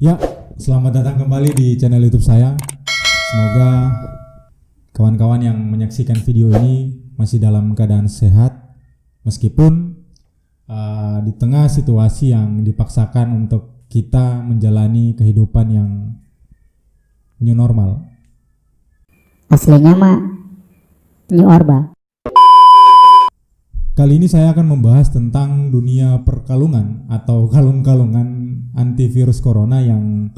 Ya, selamat datang kembali di channel YouTube saya. Semoga kawan-kawan yang menyaksikan video ini masih dalam keadaan sehat, meskipun di tengah situasi yang dipaksakan untuk kita menjalani kehidupan yang new normal. Aslinya mah New Orba. Kali ini saya akan membahas tentang dunia perkalungan atau kalung-kalungan antivirus corona yang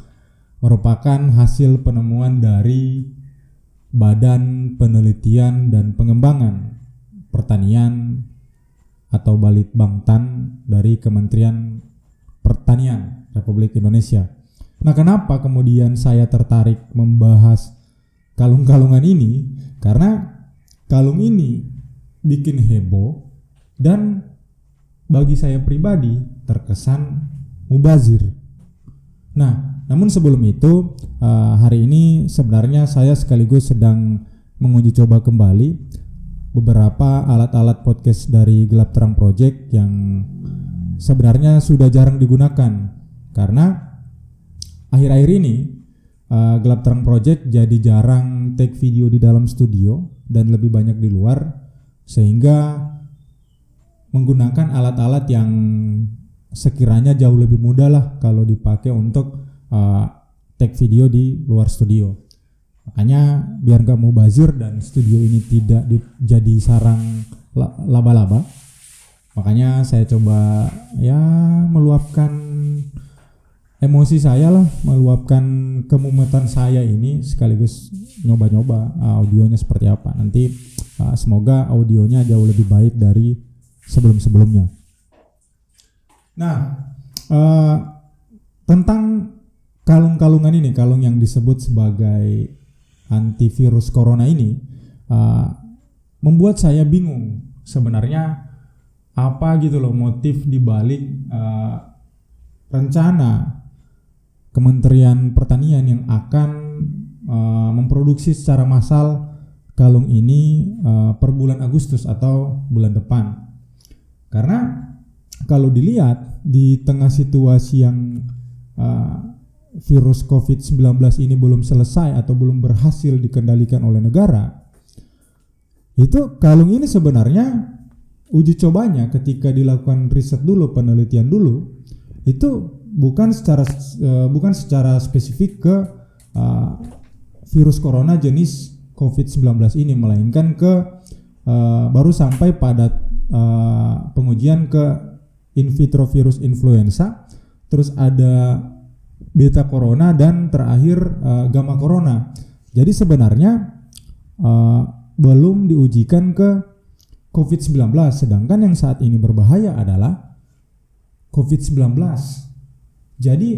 merupakan hasil penemuan dari Badan Penelitian dan Pengembangan Pertanian atau Balitbangtan dari Kementerian Pertanian Republik Indonesia. Nah, kenapa kemudian saya tertarik membahas kalung-kalungan ini? Karena kalung ini bikin heboh dan bagi saya pribadi terkesan mubazir. Nah, namun sebelum itu hari ini sebenarnya saya sekaligus sedang menguji coba kembali beberapa alat-alat podcast dari Gelap Terang Project yang sebenarnya sudah jarang digunakan karena akhir-akhir ini Gelap Terang Project jadi jarang take video di dalam studio dan lebih banyak di luar, sehingga menggunakan alat-alat yang sekiranya jauh lebih mudah lah kalau dipakai untuk take video di luar studio. Makanya biar gak mubazir dan studio ini tidak jadi sarang laba-laba, makanya saya coba ya meluapkan emosi saya lah, meluapkan kemumetan saya ini, sekaligus nyoba-nyoba audionya seperti apa. Nanti semoga audionya jauh lebih baik dari sebelum-sebelumnya. Nah, tentang kalung-kalungan ini, kalung yang disebut sebagai antivirus corona ini, membuat saya bingung sebenarnya apa gitu loh motif dibalik rencana Kementerian Pertanian yang akan memproduksi secara massal kalung ini per bulan Agustus atau bulan depan. Karena kalau dilihat di tengah situasi yang virus COVID-19 ini belum selesai atau belum berhasil dikendalikan oleh negara, itu kalung ini sebenarnya uji cobanya ketika dilakukan riset dulu, penelitian dulu, itu bukan secara spesifik ke virus corona jenis COVID-19 ini, melainkan ke baru sampai pada pengujian ke in vitro virus influenza, terus ada beta corona, dan terakhir gamma corona. Jadi sebenarnya belum diujikan ke COVID-19, sedangkan yang saat ini berbahaya adalah COVID-19. Jadi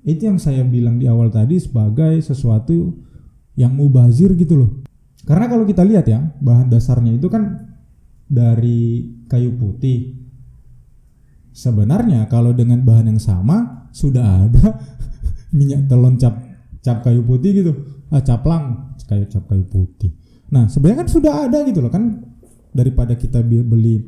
itu yang saya bilang di awal tadi sebagai sesuatu yang mubazir gitu loh. Karena kalau kita lihat ya, bahan dasarnya itu kan dari kayu putih. Sebenarnya kalau dengan bahan yang sama sudah ada minyak telon cap kayu putih gitu, caplang cap kayu putih. Nah, sebenarnya kan sudah ada gitu loh kan, daripada kita beli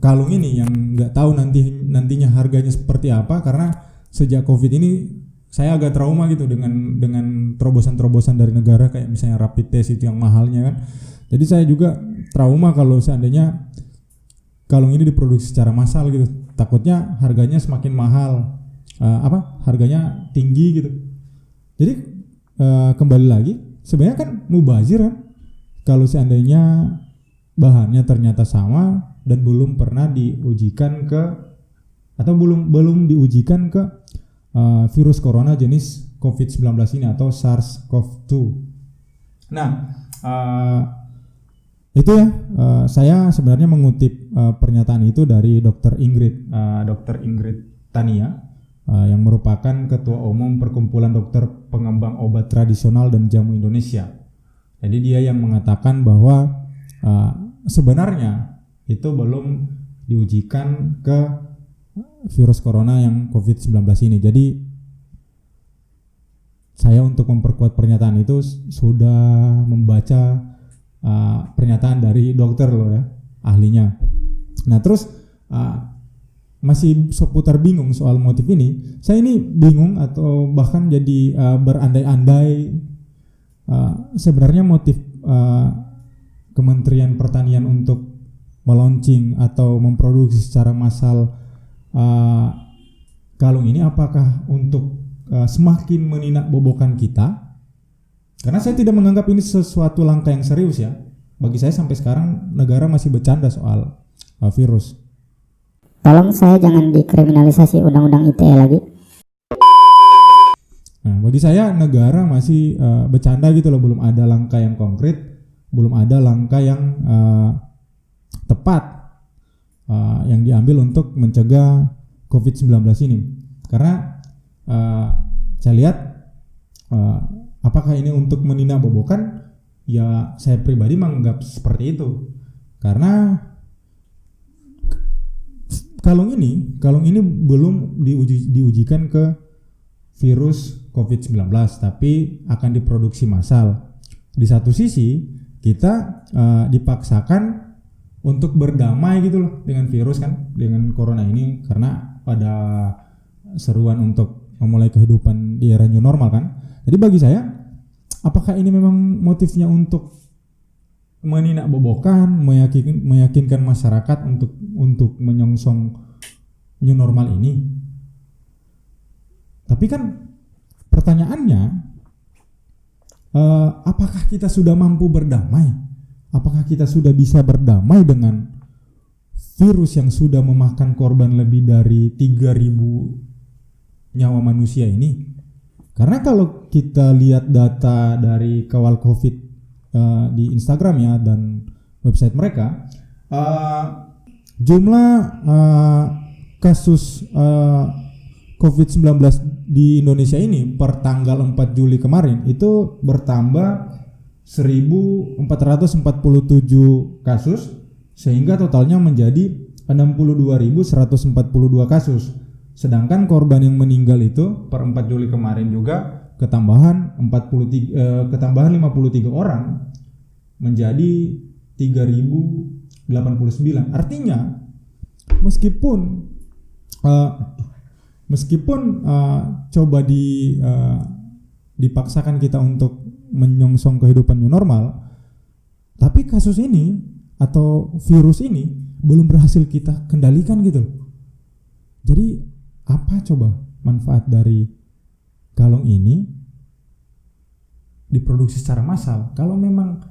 kalung ini yang nggak tahu nantinya harganya seperti apa. Karena sejak COVID ini saya agak trauma gitu dengan terobosan-terobosan dari negara, kayak misalnya rapid test itu yang mahalnya kan. Jadi saya juga trauma kalau seandainya kalung ini diproduksi secara massal gitu. Takutnya harganya semakin mahal, harganya tinggi gitu. Jadi kembali lagi, sebenarnya kan mubazir kan kalau seandainya bahannya ternyata sama dan belum pernah diujikan ke atau belum diujikan ke virus corona jenis COVID-19 ini atau SARS-CoV-2. Nah, itu ya, saya sebenarnya mengutip pernyataan itu dari Dr. Ingrid Tania, yang merupakan Ketua Umum Perkumpulan Dokter Pengembang Obat Tradisional dan Jamu Indonesia. Jadi dia yang mengatakan bahwa sebenarnya itu belum diujikan ke virus corona yang COVID-19 ini. Jadi saya untuk memperkuat pernyataan itu sudah membaca pernyataan dari dokter loh ya, ahlinya. Nah terus masih seputar bingung soal motif ini. Saya ini bingung atau bahkan jadi berandai-andai sebenarnya motif Kementerian Pertanian untuk melaunching atau memproduksi secara massal kalung ini apakah untuk semakin menindakbobokan kita? Karena saya tidak menganggap ini sesuatu langkah yang serius ya. Bagi saya sampai sekarang negara masih bercanda soal virus. Tolong saya jangan dikriminalisasi undang-undang ITE lagi. Nah, bagi saya negara masih bercanda gitu loh, belum ada langkah yang konkret, belum ada langkah yang tepat yang diambil untuk mencegah COVID-19 ini. Karena saya lihat apakah ini untuk menindakbobokan, ya saya pribadi menganggap seperti itu. Karena kalung ini belum diujikan ke virus COVID-19, tapi akan diproduksi massal. Di satu sisi kita dipaksakan untuk berdamai gitu loh dengan virus kan, dengan corona ini, karena pada seruan untuk memulai kehidupan di era new normal kan. Jadi bagi saya, apakah ini memang motifnya untuk menindakbobokan, meyakinkan masyarakat untuk menyongsong new normal ini? Tapi kan pertanyaannya, apakah kita sudah mampu berdamai? Apakah kita sudah bisa berdamai dengan virus yang sudah memakan korban lebih dari 3.000 nyawa manusia ini? Karena kalau kita lihat data dari Kawal COVID di Instagram ya dan website mereka, jumlah kasus COVID-19 di Indonesia ini per tanggal 4 Juli kemarin itu bertambah 1.447 kasus, sehingga totalnya menjadi 62.142 kasus. Sedangkan korban yang meninggal itu per 4 Juli kemarin juga ketambahan 53 orang menjadi 3.089. Artinya meskipun coba dipaksakan kita untuk menyongsong kehidupan new normal, tapi kasus ini atau virus ini belum berhasil kita kendalikan gitu loh. Jadi apa coba manfaat dari kalung ini diproduksi secara massal? Kalau memang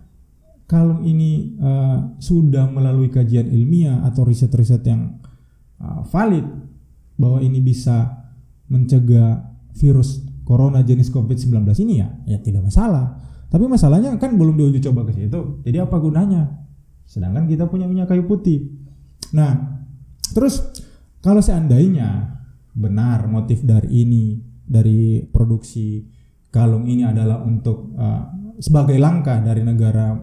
kalung ini sudah melalui kajian ilmiah atau riset-riset yang valid bahwa ini bisa mencegah virus corona jenis COVID-19 ini, ya tidak masalah. Tapi masalahnya kan belum diuji coba ke situ. Jadi apa gunanya? Sedangkan kita punya minyak kayu putih. Nah, terus kalau seandainya benar motif dari produksi kalung ini adalah untuk sebagai langkah dari negara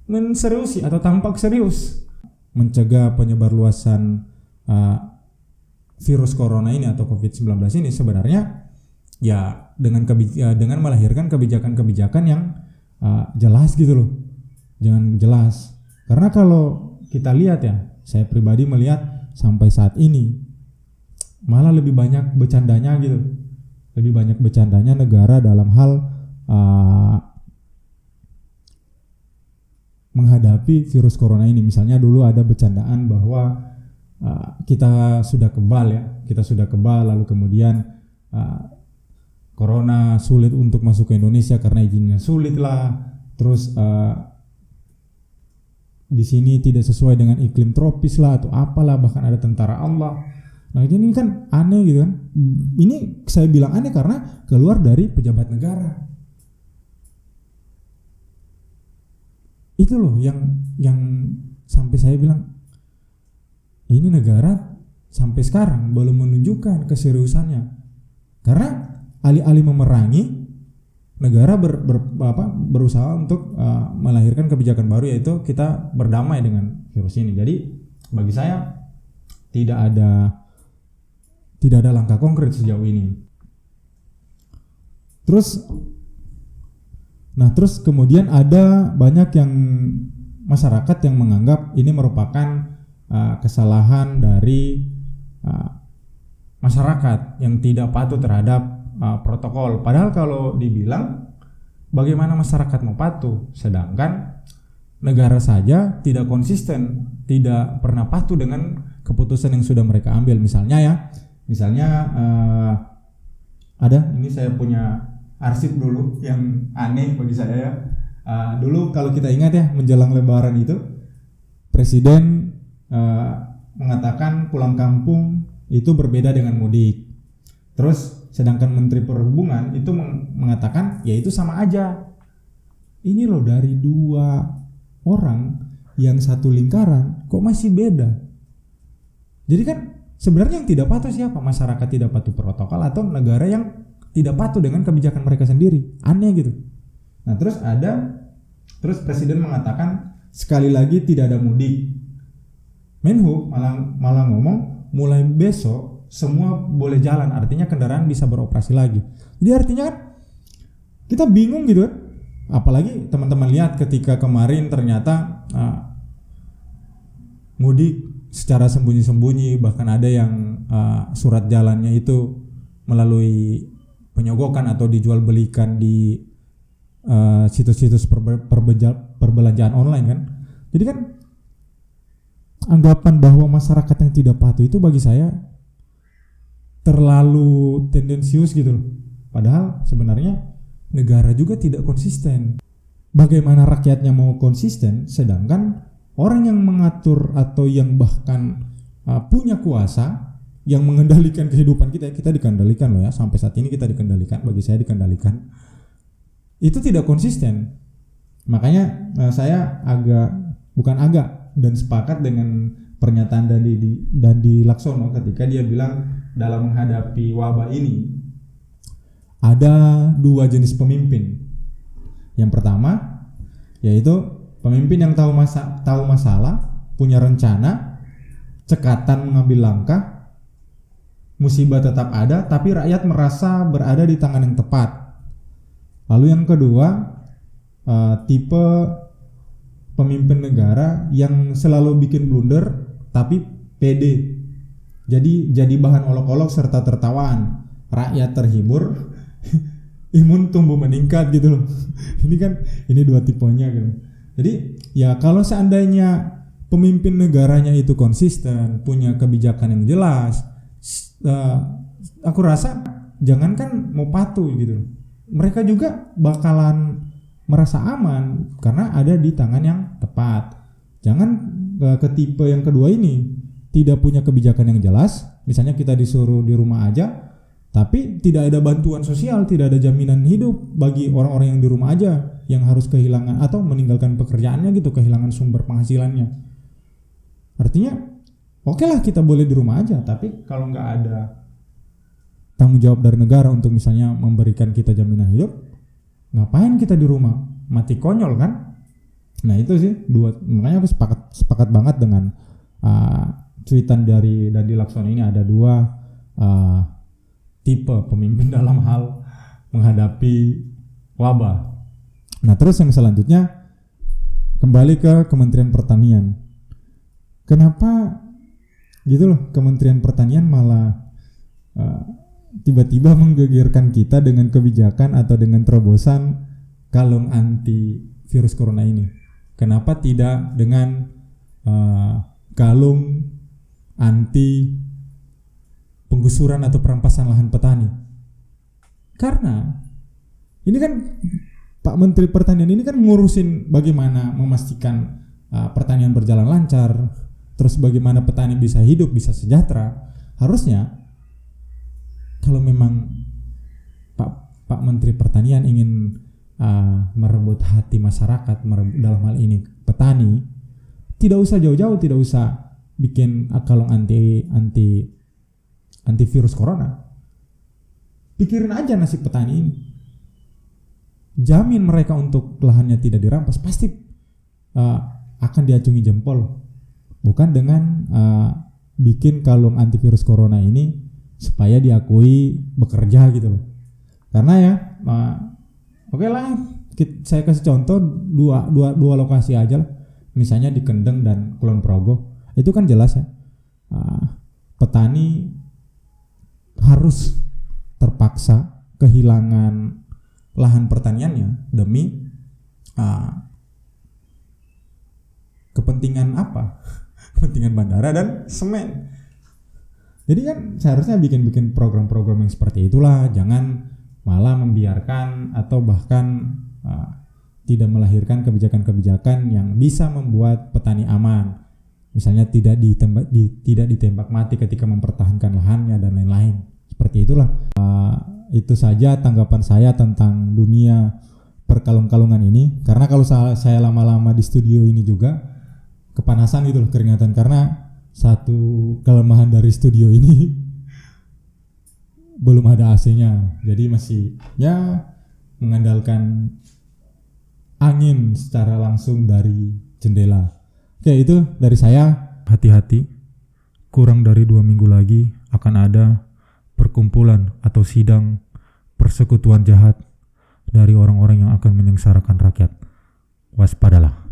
menseriusi atau tampak serius mencegah penyebar luasan virus corona ini atau COVID-19 ini, sebenarnya ya dengan melahirkan kebijakan-kebijakan yang jelas gitu loh. Jangan jelas. Karena kalau kita lihat ya, saya pribadi melihat sampai saat ini malah lebih banyak bercandanya gitu. Lebih banyak bercandanya negara dalam hal menghadapi virus corona ini. Misalnya dulu ada bercandaan bahwa kita sudah kebal lalu kemudian corona sulit untuk masuk ke Indonesia karena izinnya sulit lah. Terus di sini tidak sesuai dengan iklim tropis lah atau apalah, bahkan ada tentara Allah. Nah ini kan aneh gitu kan. Ini saya bilang aneh karena keluar dari pejabat negara. Itu loh yang sampai saya bilang ini negara sampai sekarang belum menunjukkan keseriusannya. Karena alih-alih memerangi, negara berusaha untuk melahirkan kebijakan baru, yaitu kita berdamai dengan virus ini. Jadi bagi saya tidak ada langkah konkret sejauh ini. Terus kemudian ada banyak yang masyarakat yang menganggap ini merupakan kesalahan dari masyarakat yang tidak patuh terhadap protokol. Padahal kalau dibilang bagaimana masyarakat mau patuh, sedangkan negara saja tidak konsisten, tidak pernah patuh dengan keputusan yang sudah mereka ambil. Misalnya ada, ini saya punya arsip dulu yang aneh bagi saya ya. Dulu kalau kita ingat ya, menjelang Lebaran itu Presiden mengatakan pulang kampung itu berbeda dengan mudik. Terus sedangkan Menteri Perhubungan itu mengatakan ya itu sama aja. Ini loh, dari dua orang yang satu lingkaran kok masih beda. Jadi kan sebenarnya yang tidak patuh siapa? Masyarakat tidak patuh protokol atau negara yang tidak patuh dengan kebijakan mereka sendiri. Aneh gitu. Nah terus Presiden mengatakan sekali lagi tidak ada mudik. Menhub malah ngomong mulai besok semua boleh jalan, artinya kendaraan bisa beroperasi lagi. Jadi artinya kan kita bingung gitu kan. Apalagi teman-teman lihat ketika kemarin ternyata mudik secara sembunyi-sembunyi, bahkan ada yang surat jalannya itu melalui penyogokan atau dijual belikan di situs-situs perbelanjaan online kan. Jadi kan anggapan bahwa masyarakat yang tidak patuh itu bagi saya terlalu tendensius gitu loh. Padahal sebenarnya negara juga tidak konsisten. Bagaimana rakyatnya mau konsisten sedangkan orang yang mengatur atau yang bahkan punya kuasa yang mengendalikan kehidupan kita dikendalikan loh ya, sampai saat ini kita dikendalikan, bagi saya dikendalikan, itu tidak konsisten. Makanya saya dan sepakat dengan pernyataan Dandi Laksono ketika dia bilang dalam menghadapi wabah ini ada dua jenis pemimpin. Yang pertama yaitu pemimpin yang tahu masalah, punya rencana, cekatan mengambil langkah, musibah tetap ada tapi rakyat merasa berada di tangan yang tepat. Lalu yang kedua tipe pemimpin negara yang selalu bikin blunder tapi pede. Jadi bahan olok-olok serta tertawaan. Rakyat terhibur, imun tumbuh meningkat gitu loh. Ini dua tipenya gitu. Jadi ya kalau seandainya pemimpin negaranya itu konsisten, punya kebijakan yang jelas, aku rasa jangankan mau patuh gitu, mereka juga bakalan merasa aman karena ada di tangan yang tepat. Jangan ke tipe yang kedua ini, tidak punya kebijakan yang jelas, misalnya kita disuruh di rumah aja tapi tidak ada bantuan sosial, tidak ada jaminan hidup bagi orang-orang yang di rumah aja yang harus kehilangan atau meninggalkan pekerjaannya gitu, kehilangan sumber penghasilannya. Artinya oke lah kita boleh di rumah aja, tapi kalau nggak ada tanggung jawab dari negara untuk misalnya memberikan kita jaminan hidup, ngapain kita di rumah? Mati konyol kan? Nah itu sih makanya aku sepakat banget dengan cuitan dari Dandi Laksono ini. Ada dua tipe pemimpin dalam hal menghadapi wabah. Nah terus yang selanjutnya kembali ke Kementerian Pertanian. Kenapa gitu loh Kementerian Pertanian malah tiba-tiba menggegerkan kita dengan kebijakan atau dengan terobosan kalung anti virus corona ini? Kenapa tidak dengan kalung anti penggusuran atau perampasan lahan petani? Karena ini kan Pak Menteri Pertanian ini kan ngurusin bagaimana memastikan pertanian berjalan lancar, terus bagaimana petani bisa hidup, bisa sejahtera. Harusnya kalau memang Pak Menteri Pertanian ingin merebut hati masyarakat, dalam hal ini petani, tidak usah jauh-jauh, tidak usah bikin kalung anti virus corona. Pikirin aja nasib petani ini. Jamin mereka untuk lahannya tidak dirampas, pasti akan diacungi jempol. Bukan dengan bikin kalung antivirus corona ini supaya diakui bekerja gitu loh. Karena ya oke lah, saya kasih contoh dua lokasi aja lah. Misalnya di Kendeng dan Kulon Progo. itu kan jelas ya, petani harus terpaksa kehilangan lahan pertaniannya demi kepentingan apa? Kepentingan bandara dan semen. Jadi kan seharusnya bikin program-program yang seperti itulah, jangan malah membiarkan atau bahkan tidak melahirkan kebijakan-kebijakan yang bisa membuat petani aman. Misalnya tidak ditembak mati ketika mempertahankan lahannya dan lain-lain. Seperti itulah. Itu saja tanggapan saya tentang dunia perkalung-kalungan ini. Karena kalau saya lama-lama di studio ini juga kepanasan gitu loh, keringatan, karena satu kelemahan dari studio ini belum ada AC-nya, jadi masih ya mengandalkan angin secara langsung dari jendela. Oke, itu dari saya. Hati-hati, kurang dari 2 minggu lagi akan ada perkumpulan atau sidang persekutuan jahat dari orang-orang yang akan menyengsarakan rakyat. Waspadalah.